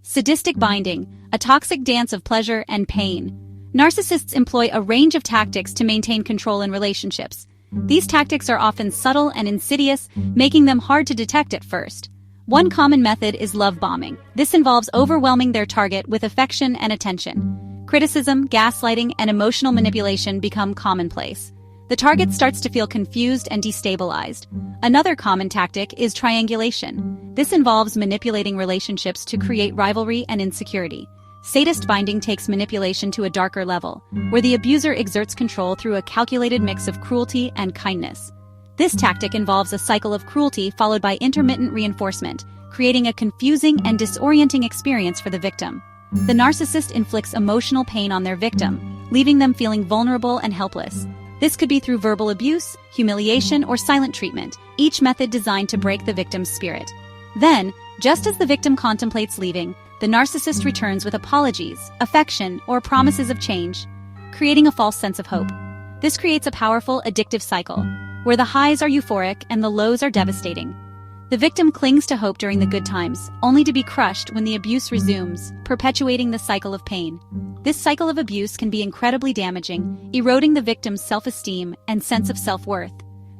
Sadistic binding, a toxic dance of pleasure and pain. Narcissists employ a range of tactics to maintain control in relationships. These tactics are often subtle and insidious, making them hard to detect at first. One common method is love bombing. This involves overwhelming their target with affection and attention. Criticism, gaslighting, and emotional manipulation become commonplace. The target starts to feel confused and destabilized. Another common tactic is triangulation. This involves manipulating relationships to create rivalry and insecurity. Sadist binding takes manipulation to a darker level, where the abuser exerts control through a calculated mix of cruelty and kindness. This tactic involves a cycle of cruelty followed by intermittent reinforcement, creating a confusing and disorienting experience for the victim. The narcissist inflicts emotional pain on their victim, leaving them feeling vulnerable and helpless. This could be through verbal abuse, humiliation, or silent treatment, each method designed to break the victim's spirit. Then, just as the victim contemplates leaving, the narcissist returns with apologies, affection, or promises of change, creating a false sense of hope. This creates a powerful, addictive cycle, where the highs are euphoric and the lows are devastating. The victim clings to hope during the good times, only to be crushed when the abuse resumes, perpetuating the cycle of pain. This cycle of abuse can be incredibly damaging, eroding the victim's self-esteem and sense of self-worth.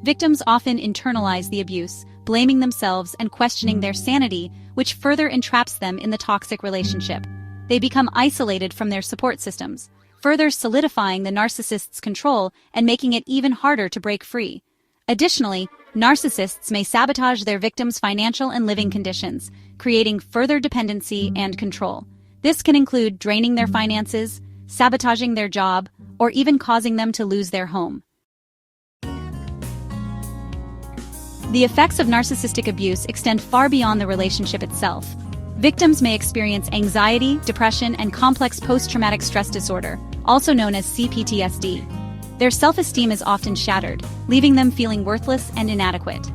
Victims often internalize the abuse, blaming themselves and questioning their sanity, which further entraps them in the toxic relationship. They become isolated from their support systems, further solidifying the narcissist's control and making it even harder to break free. Additionally, narcissists may sabotage their victims' financial and living conditions, creating further dependency and control. This can include draining their finances, sabotaging their job, or even causing them to lose their home. The effects of narcissistic abuse extend far beyond the relationship itself. Victims may experience anxiety, depression, and complex post-traumatic stress disorder, also known as CPTSD. Their self-esteem is often shattered, leaving them feeling worthless and inadequate.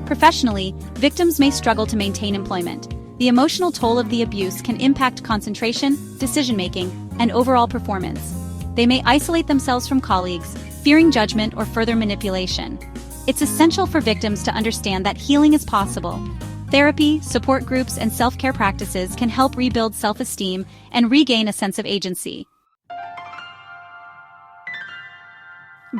Professionally, victims may struggle to maintain employment. The emotional toll of the abuse can impact concentration, decision-making, and overall performance. They may isolate themselves from colleagues, fearing judgment or further manipulation. It's essential for victims to understand that healing is possible. Therapy, support groups, and self-care practices can help rebuild self-esteem and regain a sense of agency.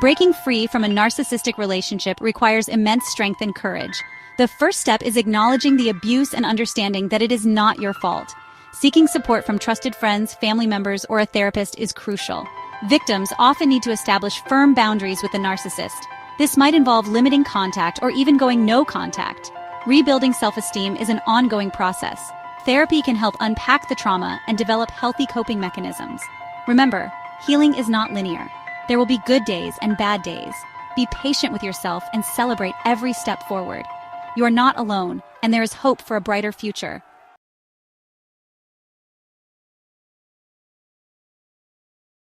Breaking free from a narcissistic relationship requires immense strength and courage. The first step is acknowledging the abuse and understanding that it is not your fault. Seeking support from trusted friends, family members, or a therapist is crucial. Victims often need to establish firm boundaries with the narcissist. This might involve limiting contact or even going no contact. Rebuilding self-esteem is an ongoing process. Therapy can help unpack the trauma and develop healthy coping mechanisms. Remember, healing is not linear. There will be good days and bad days. Be patient with yourself and celebrate every step forward. You are not alone, and there is hope for a brighter future.